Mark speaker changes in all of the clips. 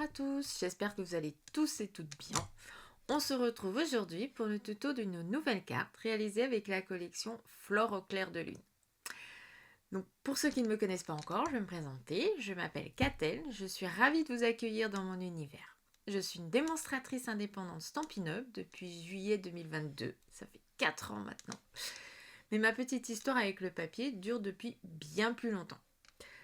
Speaker 1: à tous, j'espère que vous allez tous et toutes bien. On se retrouve aujourd'hui pour le tuto d'une nouvelle carte réalisée avec la collection Flore au clair de lune. Donc pour ceux qui ne me connaissent pas encore, je vais me présenter. Je m'appelle Catel, je suis ravie de vous accueillir dans mon univers. Je suis une démonstratrice indépendante Stampin' Up depuis juillet 2022, ça fait 4 ans maintenant. Mais ma petite histoire avec le papier dure depuis bien plus longtemps.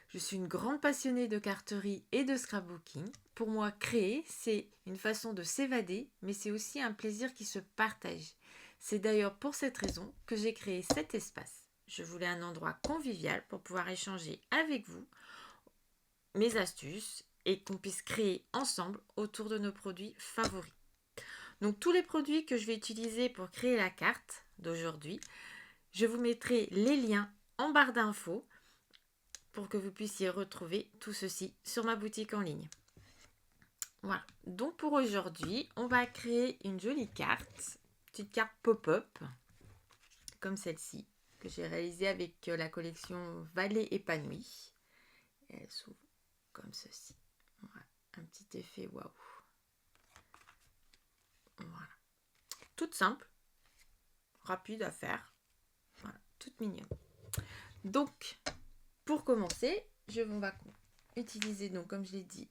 Speaker 1: Je suis une grande passionnée de carterie et de scrapbooking. Pour moi, créer, c'est une façon de s'évader, mais c'est aussi un plaisir qui se partage. C'est d'ailleurs pour cette raison que j'ai créé cet espace. Je voulais un endroit convivial pour pouvoir échanger avec vous mes astuces et qu'on puisse créer ensemble autour de nos produits favoris. Donc tous les produits que je vais utiliser pour créer la carte d'aujourd'hui, je vous mettrai les liens en barre d'infos pour que vous puissiez retrouver tout ceci sur ma boutique en ligne. Voilà, donc pour aujourd'hui, on va créer une jolie carte, petite carte pop-up, comme celle-ci, que j'ai réalisée avec la collection Vallée épanouie. Et elle s'ouvre comme ceci. Voilà, un petit effet waouh. Voilà, toute simple, rapide à faire, voilà, toute mignonne. Donc, pour commencer, on va utiliser, donc, comme je l'ai dit,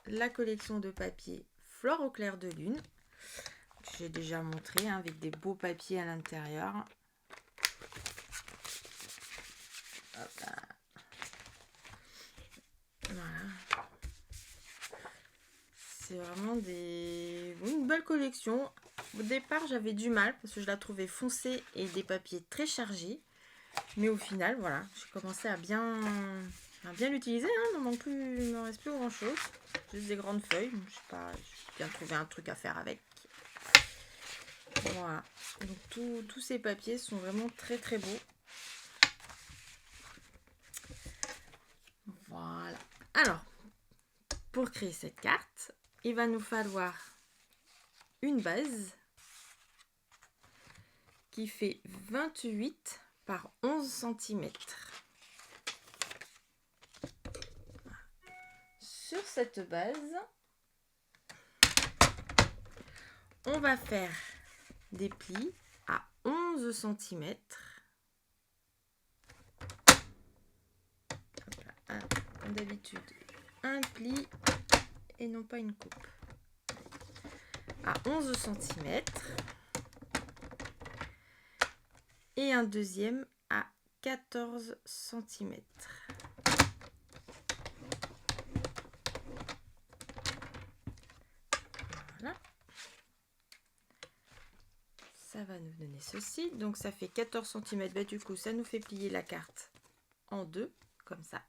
Speaker 1: la collection de papier Flore au clair de lune. J'ai déjà montré avec des beaux papiers à l'intérieur. Voilà. C'est vraiment une belle collection. Au départ, j'avais du mal parce que je la trouvais foncée et des papiers très chargés. Mais au final, voilà, j'ai commencé à bien l'utiliser. Il ne me reste plus grand chose. Juste des grandes feuilles. Je sais pas, j'ai bien trouvé un truc à faire avec. Voilà. Donc tous ces papiers sont vraiment très très beaux. Voilà. Alors, pour créer cette carte, il va nous falloir une base qui fait 28 par 11 cm. Sur cette base, on va faire des plis à 11 cm. Comme d'habitude, un pli et non pas une coupe. À 11 cm. Et un deuxième à 14 cm. Voilà. Ça va nous donner ceci. Donc ça fait 14 cm. Bah, du coup, ça nous fait plier la carte en deux, comme ça.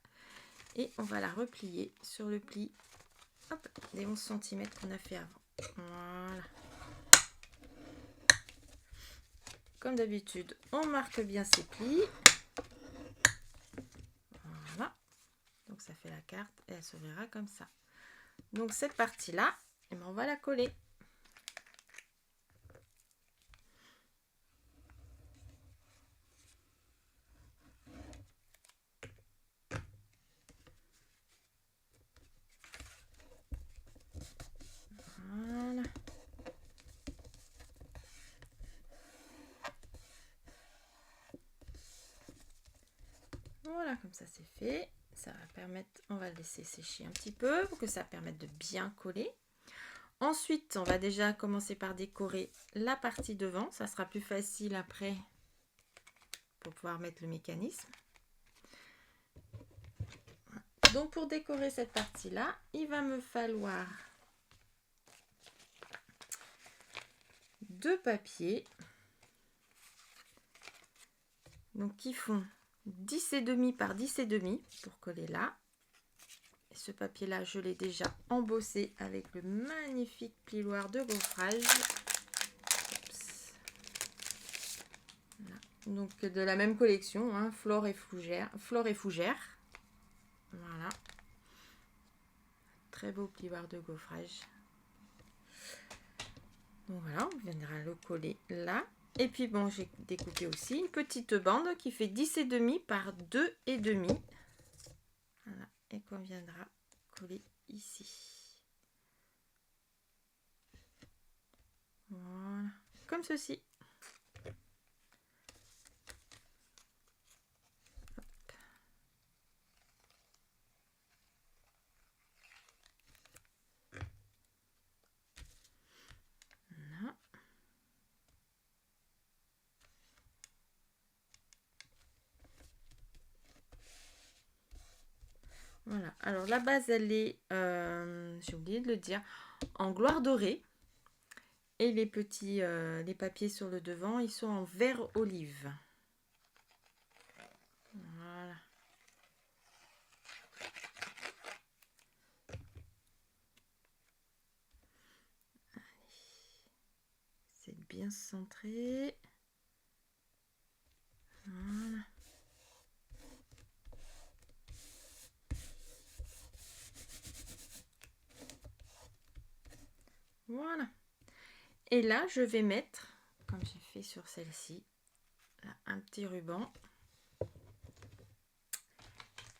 Speaker 1: Et on va la replier sur le pli des 11 cm qu'on a fait avant. Voilà. Comme d'habitude, on marque bien ses plis. Voilà. Donc ça fait la carte et elle se verra comme ça. Donc cette partie-là, on va la coller. Voilà. Voilà, comme ça c'est fait. Ça va permettre, on va le laisser sécher un petit peu pour que ça permette de bien coller. Ensuite, on va déjà commencer par décorer la partie devant. Ça sera plus facile après pour pouvoir mettre le mécanisme. Donc pour décorer cette partie-là, il va me falloir 2 papiers. Donc qui font 10,5 par 10,5 pour coller là. Et ce papier-là, je l'ai déjà embossé avec le magnifique plioir de gaufrage. Voilà. Donc de la même collection, hein, Flore et Fougère. Voilà. Très beau plioir de gaufrage. Donc voilà, on viendra le coller là. Et puis bon, j'ai découpé aussi une petite bande qui fait 10,5 par 2,5. Voilà, et qu'on viendra coller ici. comme ceci. Voilà. Voilà. Alors la base, elle est, j'ai oublié de le dire, en gloire dorée. Et les petits les papiers sur le devant, ils sont en vert olive. Voilà. C'est bien centré. Voilà. Voilà. Et là, je vais mettre, comme j'ai fait sur celle-ci, un petit ruban.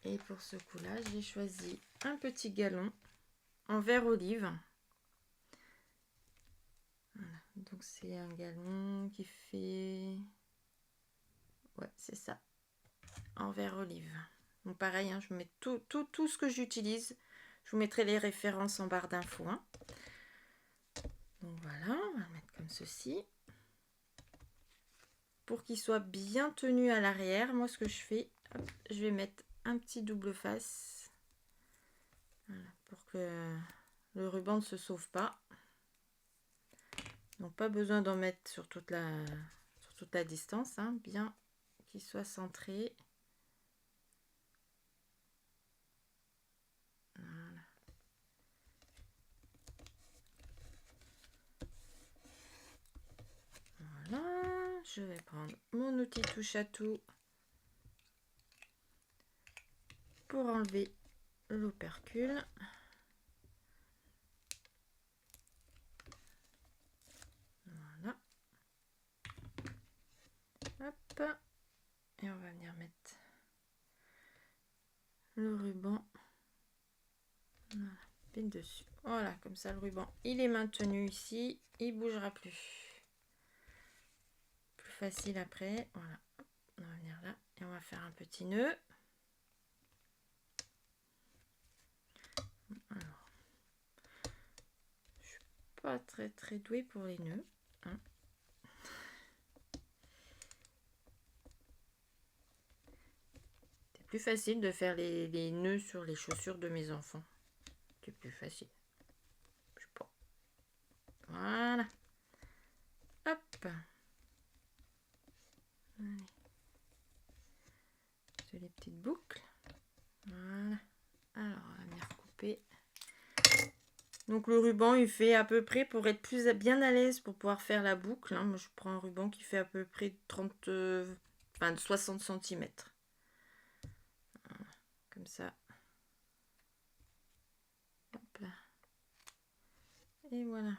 Speaker 1: Et pour ce coup-là, j'ai choisi un petit galon en vert olive. Voilà. Donc c'est un galon qui fait... Ouais, c'est ça. En vert olive. Donc pareil, hein, je mets tout ce que j'utilise. Je vous mettrai les références en barre d'infos. Hein. Donc voilà, on va le mettre comme ceci. Pour qu'il soit bien tenu à l'arrière, moi ce que je fais, hop, je vais mettre un petit double face. Voilà, pour que le ruban ne se sauve pas. Donc pas besoin d'en mettre sur toute la distance, hein, bien qu'il soit centré. Voilà. Voilà, je vais prendre mon outil touche à tout pour enlever l'opercule. Voilà. Hop. Et on va venir mettre le ruban. Voilà, pile dessus. Voilà, comme ça le ruban, il est maintenu ici, il bougera plus. Plus facile après. Voilà, on va venir là et on va faire un petit nœud. Alors, je suis pas très douée pour les nœuds. Hein. C'est plus facile de faire les nœuds sur les chaussures de mes enfants. C'est plus facile. Je sais pas. Voilà. Hop. Allez. C'est les petites boucles. Voilà. Alors, on va venir couper. Donc le ruban, il fait à peu près, pour être plus bien à l'aise, pour pouvoir faire la boucle. Hein, moi, je prends un ruban qui fait à peu près 60 cm. Voilà, comme ça. Hop là. Et voilà.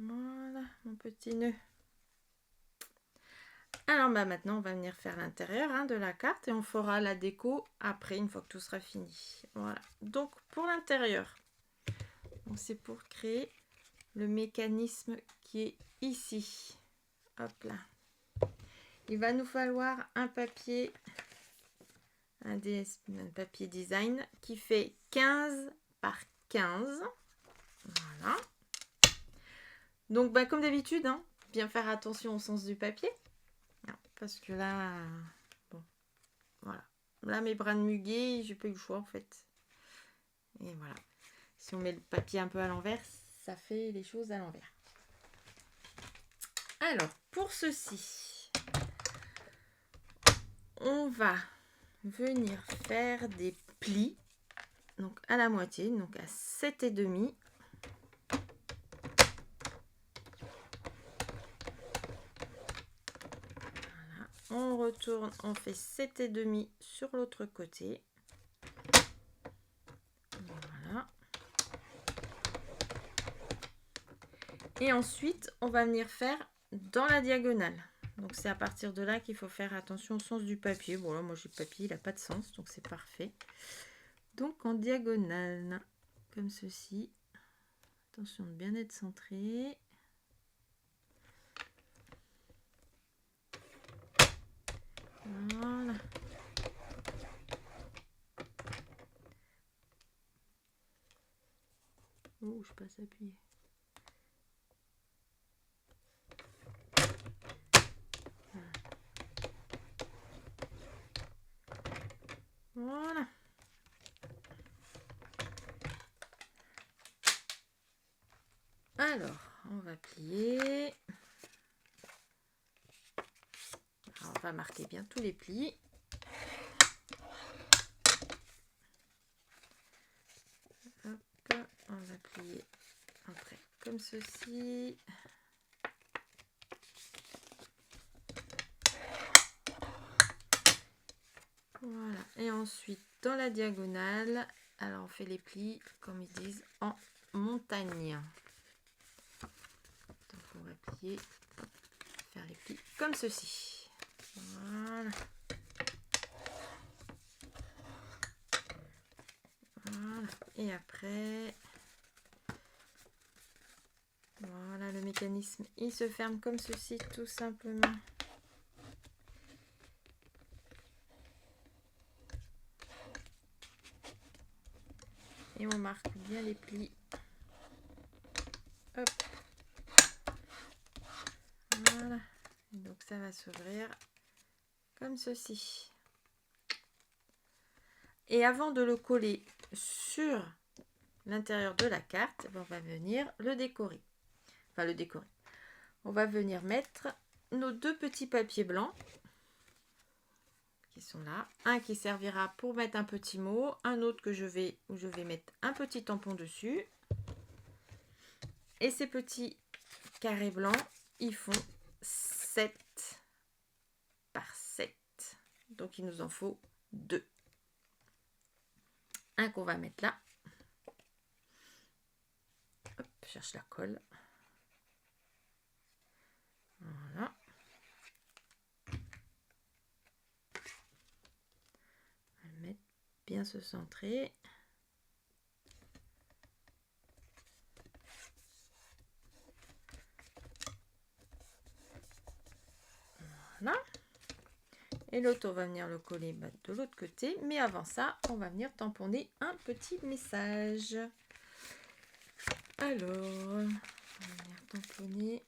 Speaker 1: Voilà, mon petit nœud. Alors bah maintenant, on va venir faire l'intérieur hein, de la carte et on fera la déco après, une fois que tout sera fini. Voilà. Donc pour l'intérieur, c'est pour créer le mécanisme qui est ici. Hop là. Il va nous falloir un papier, un papier design qui fait 15 par 15. Voilà. Donc, bah, comme d'habitude, hein, bien faire attention au sens du papier. Non, parce que là, bon, voilà. Là, mes brins de muguet, j'ai pas eu le choix en fait. Et voilà. Si on met le papier un peu à l'envers, ça fait les choses à l'envers. Alors, pour ceci, on va venir faire des plis. Donc, à la moitié, donc à 7,5. On retourne, on fait 7,5 sur l'autre côté. Voilà. Et ensuite, on va venir faire dans la diagonale. Donc, c'est à partir de là qu'il faut faire attention au sens du papier. Bon, là, moi, j'ai le papier, il n'a pas de sens, donc c'est parfait. Donc, en diagonale, comme ceci. Attention de bien être centré. Voilà. Oh, je passe appuyer. Voilà. Alors, on va plier. Alors, on va marquer bien tous les plis. Hop, on va plier après comme ceci. Voilà. Et ensuite, dans la diagonale, alors on fait les plis, comme ils disent, en montagne. Donc on va plier, faire les plis comme ceci. Voilà. Voilà. Et après, voilà, le mécanisme, il se ferme comme ceci, tout simplement. Et on marque bien les plis. Hop. Voilà. Et donc ça va s'ouvrir comme ceci. Et avant de le coller sur l'intérieur de la carte, on va venir le décorer. Enfin le décorer. On va venir mettre nos deux petits papiers blancs qui sont là. Un qui servira pour mettre un petit mot, un autre où je vais mettre un petit tampon dessus. Et ces petits carrés blancs, ils font 7 par 7. Donc il nous en faut 2. Un qu'on va mettre là. Hop, je cherche la colle. Voilà. On va le mettre bien se centrer. Voilà. Et l'autre, on va venir le coller de l'autre côté. Mais avant ça, on va venir tamponner un petit message. Alors, on va venir tamponner.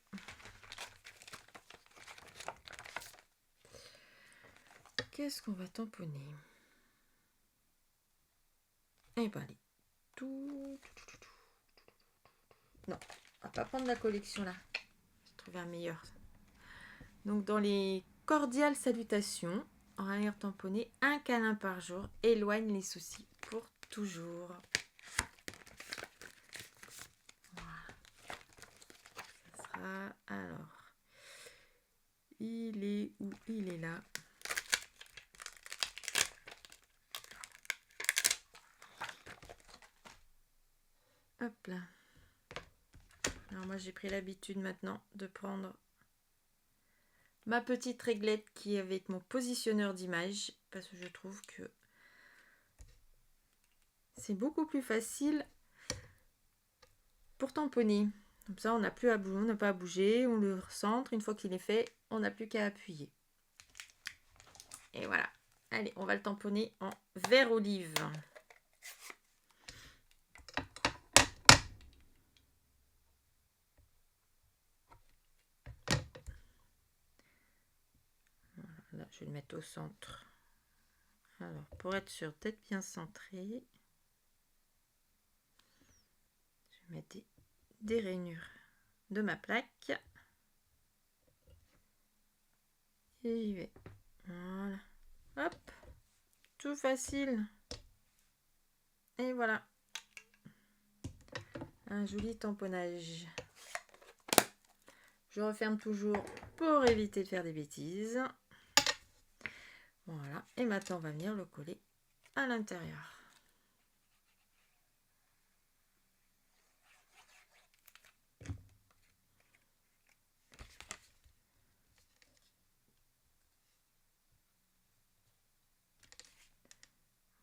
Speaker 1: Qu'est-ce qu'on va tamponner? Eh ben, allez. Non, on va pas prendre la collection là. J'ai trouvé un meilleur. Donc, dans les cordiales salutations, on va venir tamponner un câlin par jour. Éloigne les soucis pour toujours. Voilà. Ça sera... Alors, il est où? Il est là. Hop là. Alors moi j'ai pris l'habitude maintenant de prendre ma petite réglette qui est avec mon positionneur d'image parce que je trouve que c'est beaucoup plus facile pour tamponner. Comme ça on n'a plus à bouger, on n'a pas à bouger, on le recentre, une fois qu'il est fait, on n'a plus qu'à appuyer. Et voilà. Allez, on va le tamponner en vert olive. Là, je vais le mettre au centre. Alors, pour être sûr d'être bien centré, je vais mettre des rainures de ma plaque. Et j'y vais. Voilà. Hop. Tout facile. Et voilà. Un joli tamponnage. Je referme toujours pour éviter de faire des bêtises. Voilà. Et maintenant, on va venir le coller à l'intérieur.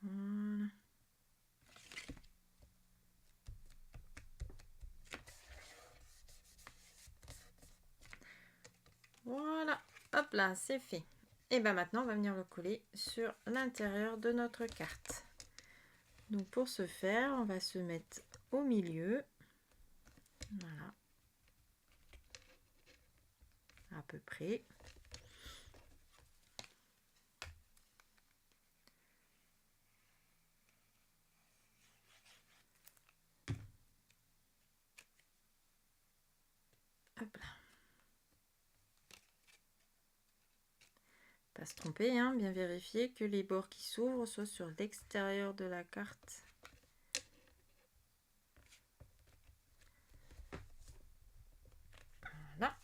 Speaker 1: Voilà. Hop là, c'est fait. Et bien maintenant, on va venir le coller sur l'intérieur de notre carte. Donc pour ce faire, on va se mettre au milieu. Voilà. À peu près. Hop là. Pas se tromper, hein, bien vérifier que les bords qui s'ouvrent soient sur l'extérieur de la carte. Voilà.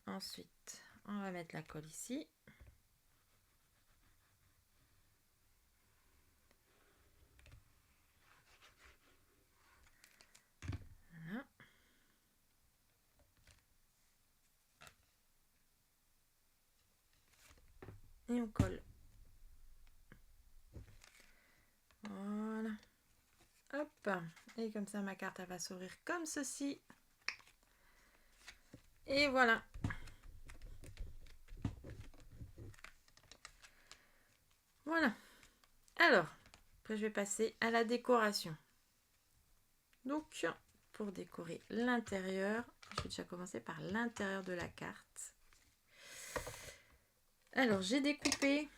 Speaker 1: Ensuite, on va mettre la colle ici. Voilà. Et on colle. Voilà. Hop. Et comme ça, ma carte, elle va s'ouvrir comme ceci. Et voilà. Voilà. Alors, après, je vais passer à la décoration. Donc, pour décorer l'intérieur, je vais déjà commencer par l'intérieur de la carte. Alors, j'ai découpé,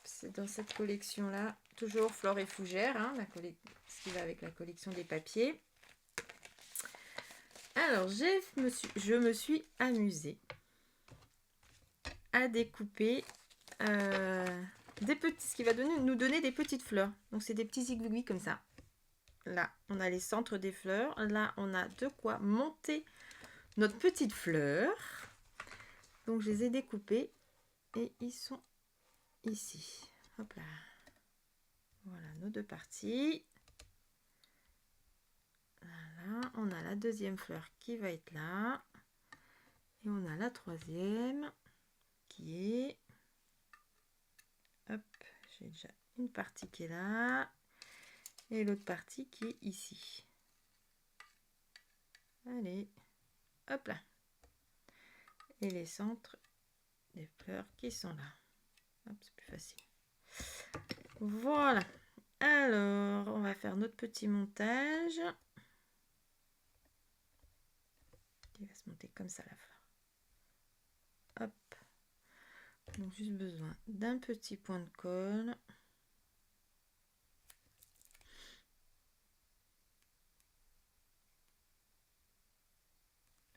Speaker 1: c'est dans cette collection-là, toujours Flore et Fougères, hein, ce qui va avec la collection des papiers. Alors, je me suis amusée à découper ce qui va nous donner des petites fleurs. Donc, c'est des petits aiguilles comme ça. Là, on a les centres des fleurs. Là, on a de quoi monter notre petite fleur. Donc, je les ai découpés et ils sont ici. Hop là. Voilà nos deux parties. Voilà, on a la deuxième fleur qui va être là. Et on a la troisième qui est... Hop, j'ai déjà une partie qui est là. Et l'autre partie qui est ici. Allez, hop là. Et les centres des fleurs qui sont là. Hop, c'est plus facile. Voilà. Alors, on va faire notre petit montage. Il va se monter comme ça la fleur. Hop. Donc, juste besoin d'un petit point de colle.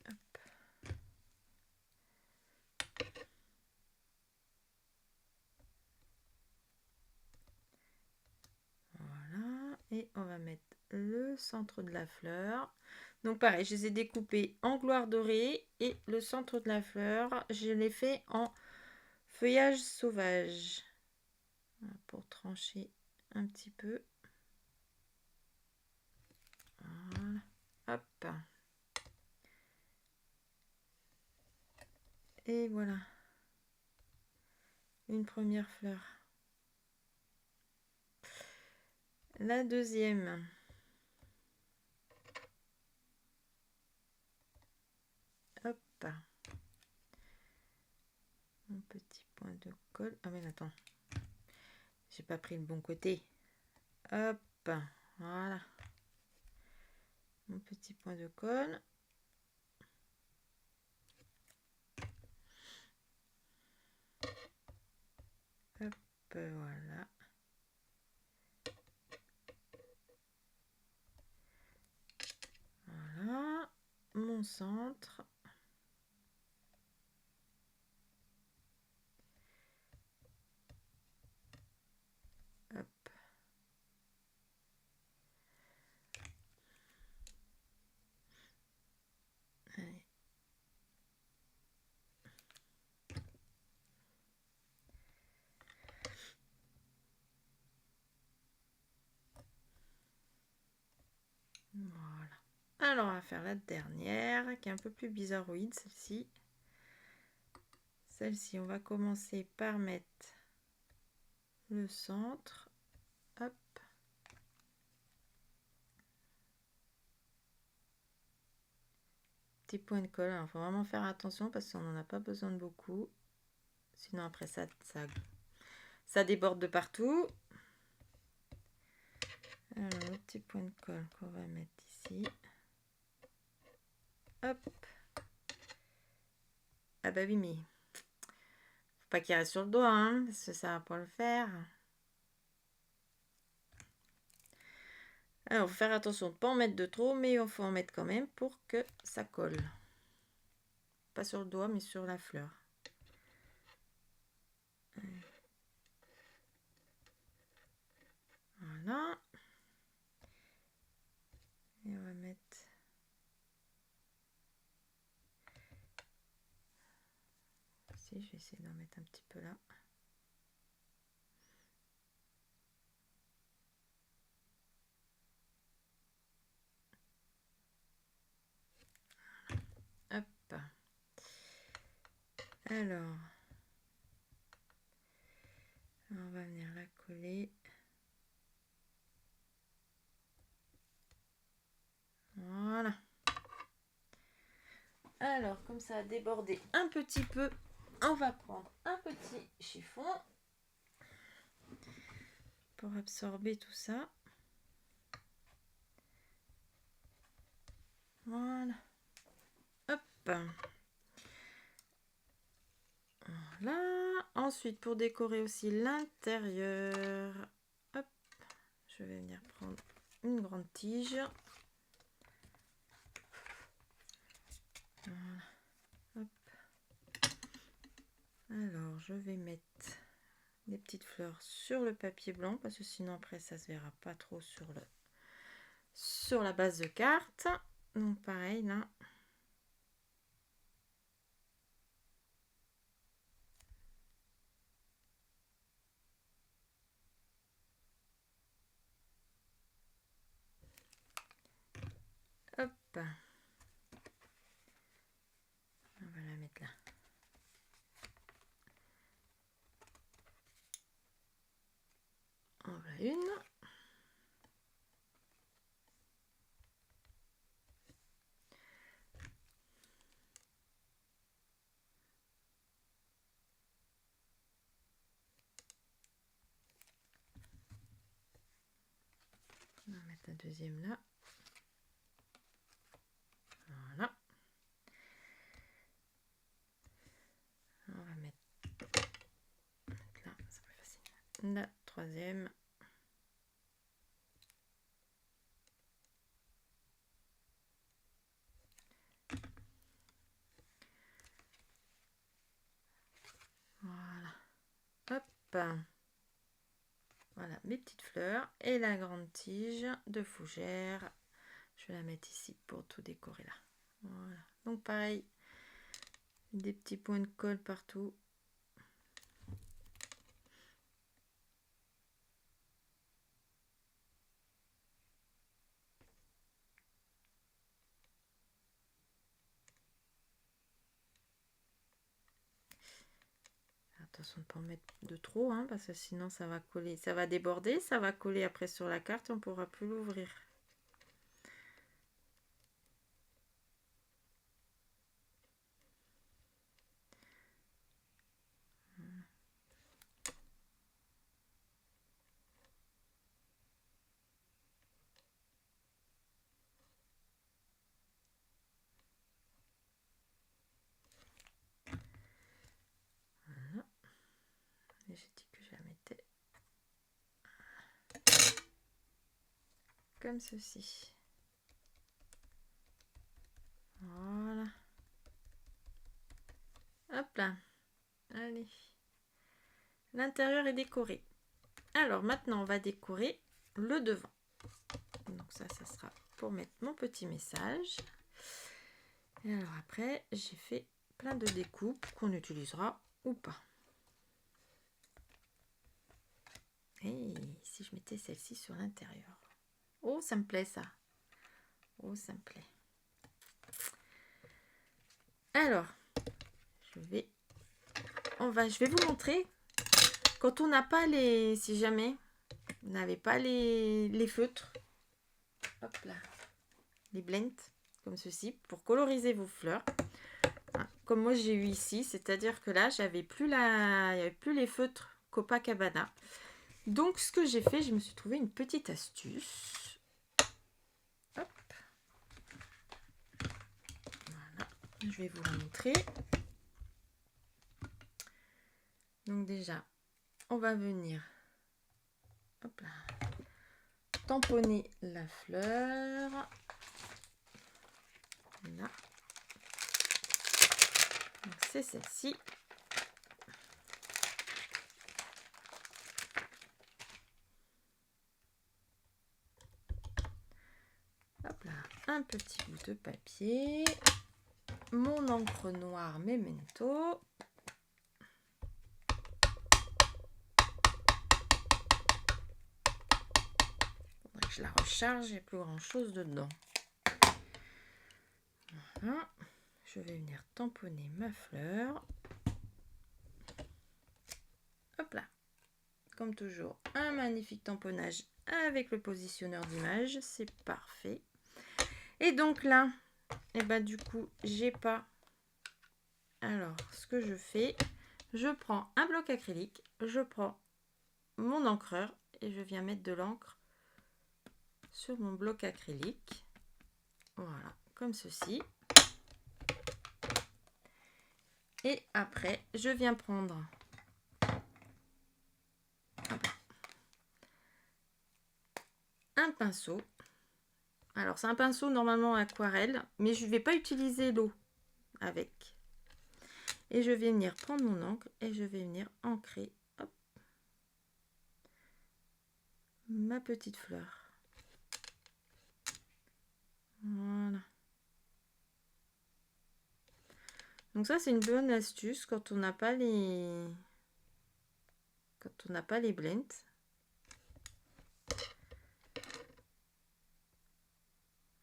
Speaker 1: Hop. Voilà. Et on va mettre le centre de la fleur. Donc pareil, je les ai découpés en gloire dorée et le centre de la fleur, je l'ai fait en feuillage sauvage. Voilà, pour trancher un petit peu. Voilà. Hop. Et voilà. Une première fleur. La deuxième. Hop. Mon petit point de colle. Ah mais attends. J'ai pas pris le bon côté. Hop. Voilà. Mon petit point de colle. Hop. Voilà. Voilà. Mon centre. Hop. Allez. Voilà. Alors, on va faire la dernière, qui est un peu plus bizarroïde, celle-ci. Celle-ci, on va commencer par mettre le centre. Hop. petits points de colle. Il faut vraiment faire attention parce qu'on n'en a pas besoin de beaucoup. Sinon après ça déborde de partout. Alors le petit point de colle qu'on va mettre ici. Hop. Ah bah oui, mais faut pas qu'il reste sur le doigt, hein, parce que ça va pas le faire. Alors, faut faire attention de ne pas en mettre de trop, mais il faut en mettre quand même pour que ça colle. Pas sur le doigt, mais sur la fleur. Voilà. Et on va mettre... Si, je vais essayer d'en mettre un petit peu là. Hop. Alors, on va venir la coller. Voilà. Alors, comme ça a débordé un petit peu, on va prendre un petit chiffon pour absorber tout ça. Voilà. Hop. Voilà. Ensuite, pour décorer aussi l'intérieur, hop, je vais venir prendre une grande tige. Voilà. Hop. Alors, je vais mettre des petites fleurs sur le papier blanc parce que sinon après ça se verra pas trop sur la base de carte. Donc pareil là. Hop. On va la mettre là. En voilà une. On va mettre la deuxième là. Voilà. On va mettre là, c'est plus facile. La troisième. Voilà. Hop. Voilà mes petites fleurs et la grande tige de fougère. Je vais la mettre ici pour tout décorer là. Voilà. Donc pareil, des petits points de colle partout. Attention de ne pas en mettre de trop, hein, parce que sinon ça va coller, ça va déborder, ça va coller après sur la carte et on ne pourra plus l'ouvrir. Voilà. Et j'ai dit que je la mettais comme ceci. Voilà. Hop là. Allez. L'intérieur est décoré. Alors maintenant, on va décorer le devant. Donc ça sera pour mettre mon petit message. Et alors après, j'ai fait plein de découpes qu'on utilisera ou pas. Et si je mettais celle-ci sur l'intérieur. Oh, ça me plaît ça. Oh, ça me plaît. Alors, je vais vous montrer. Quand on n'a pas les... Si jamais vous n'avez pas les feutres. Hop là. Les blends. comme ceci, pour coloriser vos fleurs. Hein, comme moi j'ai eu ici, c'est-à-dire que là, il n'y avait plus les feutres Copacabana. Donc, ce que j'ai fait, je me suis trouvé une petite astuce. Hop. Voilà, je vais vous la montrer. Donc déjà, on va venir hop là, tamponner la fleur. Là. Donc c'est celle-ci. Hop là, un petit bout de papier. Mon encre noire Memento. Faudrait que je la recharge, il n'y a plus grand chose dedans. Voilà. Je vais venir tamponner ma fleur. Hop là. Comme toujours, un magnifique tamponnage avec le positionneur d'image. C'est parfait. Et donc là, et ben du coup, j'ai pas. Alors, ce que je fais, je prends un bloc acrylique, je prends mon encreur et je viens mettre de l'encre sur mon bloc acrylique. Voilà, comme ceci. Et après, je viens prendre un pinceau. Alors, c'est un pinceau normalement aquarelle, mais je ne vais pas utiliser l'eau avec. Et je vais venir prendre mon encre et je vais venir ancrer hop, ma petite fleur. Voilà. Donc ça, c'est une bonne astuce quand on n'a pas les blends.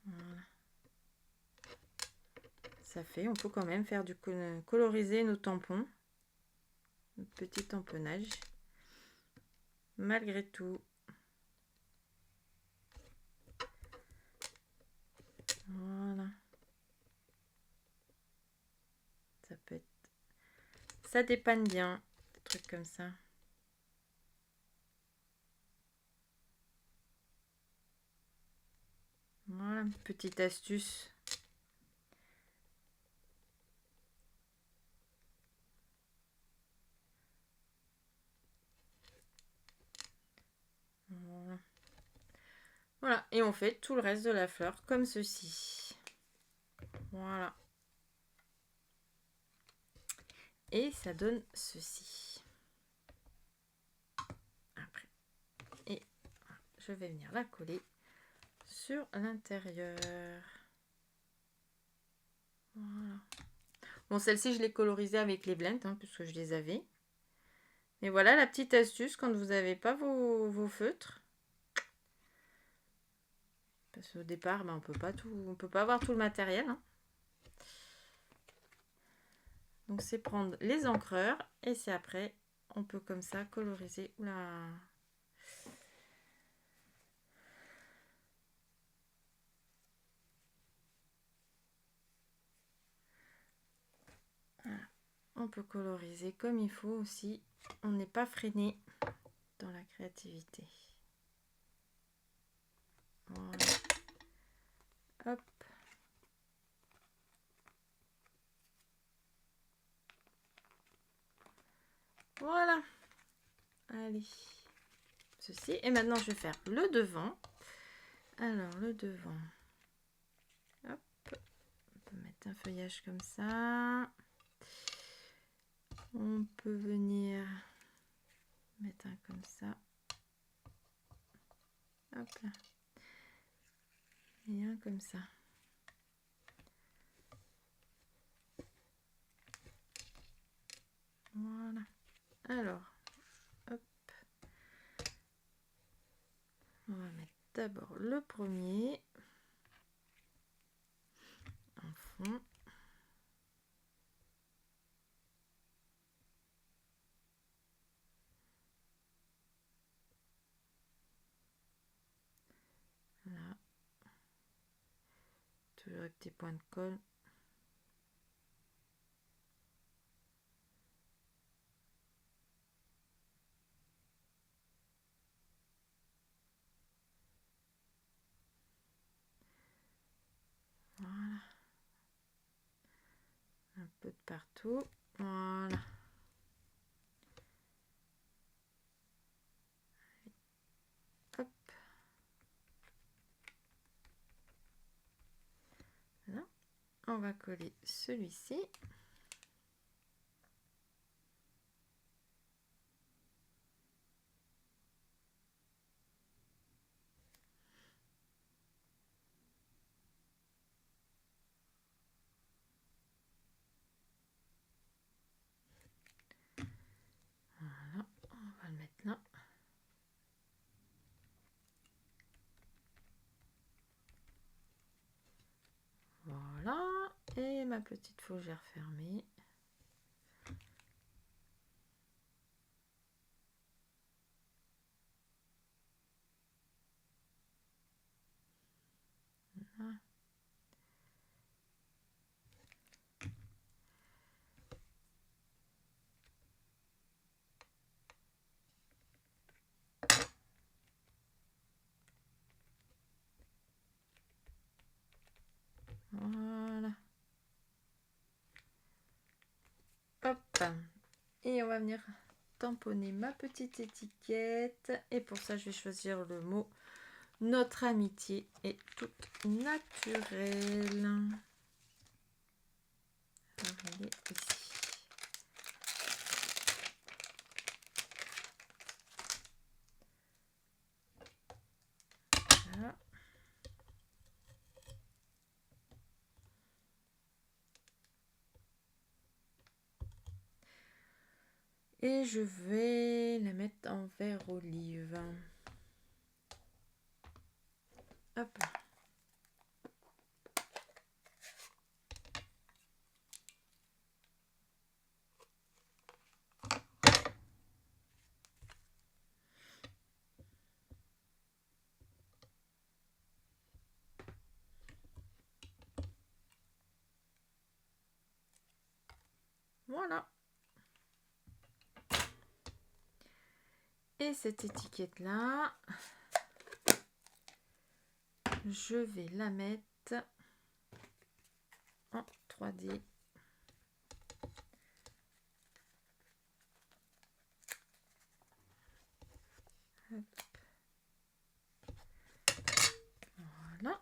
Speaker 1: Voilà. Ça fait, on peut quand même faire du coloriser nos tampons, notre petit tamponnage, malgré tout. Voilà. Ça peut être, ça dépanne bien, des trucs comme ça. Voilà, petite astuce. Voilà. Voilà, et on fait tout le reste de la fleur comme ceci. Voilà. Et ça donne ceci. Après. Et je vais venir la coller sur l'intérieur. Voilà. Bon, celle-ci, je l'ai colorisée avec les blends, hein, puisque je les avais. Et voilà la petite astuce quand vous n'avez pas vos feutres. Parce qu'au départ, ben, on peut pas avoir tout le matériel. Hein. Donc c'est prendre les encreurs et c'est après, on peut comme ça coloriser. Oula. Voilà. On peut coloriser comme il faut aussi. On n'est pas freiné dans la créativité. Voilà. Hop. Voilà. Allez. Ceci. Et maintenant, je vais faire le devant. Alors, le devant. Hop. On peut mettre un feuillage comme ça. On peut venir mettre un comme ça. Hop là. Et un comme ça. Voilà. Alors, hop. On va mettre d'abord le premier en fond. Là. le petit point de colle. Voilà. Un peu de partout. Voilà. Hop. Là. On va coller celui-ci. Voilà, on va le mettre là. Voilà, et ma petite fougère fermée. Voilà. Voilà. Hop. Et on va venir tamponner ma petite étiquette. Et pour ça, je vais choisir le mot « Notre amitié est toute naturelle ». Alors, elle est ici. Voilà. Et je vais la mettre en vert olive. Hop. Voilà. Et cette étiquette-là, je vais la mettre en 3D. Hop. Voilà.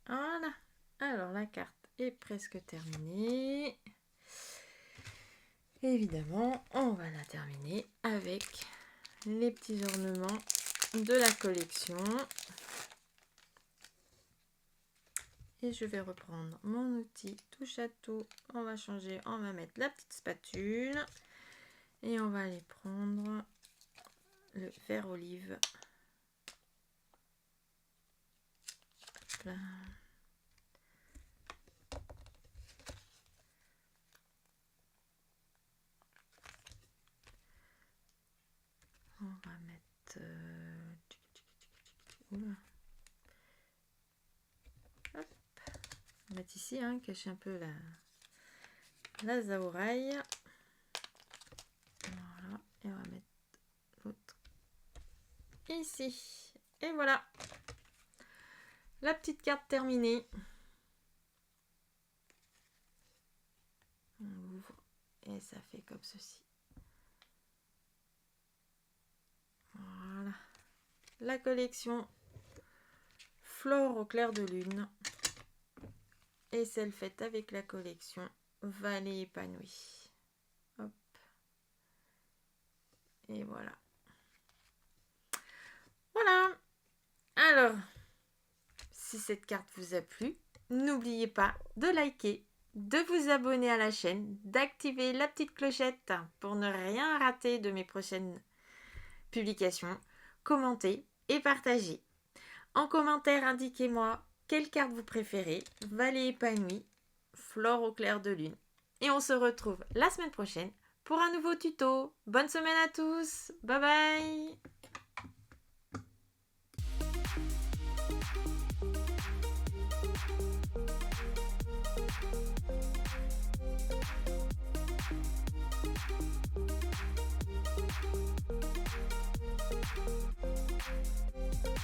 Speaker 1: Voilà. Alors la carte est presque terminée. Évidemment, on va la terminer avec les petits ornements de la collection. Et je vais reprendre mon outil touche à tout. On va changer, on va mettre la petite spatule. Et on va aller prendre le vert olive. Hop là. On va mettre... Oula. Hop. On va mettre ici, hein, cacher un peu la zaouraille. Voilà. Et on va mettre l'autre ici. Et voilà. La petite carte terminée. On l'ouvre et ça fait comme ceci. Voilà. La collection Flore au clair de lune. Et celle faite avec la collection Vallée épanouie. Hop. Et voilà. Voilà. Alors, si cette carte vous a plu, n'oubliez pas de liker, de vous abonner à la chaîne, d'activer la petite clochette pour ne rien rater de mes prochaines publications, commenter et partager. En commentaire, indiquez-moi quelle carte vous préférez, Vallée épanouie, Flore au clair de lune. Et on se retrouve la semaine prochaine pour un nouveau tuto. Bonne semaine à tous, bye bye.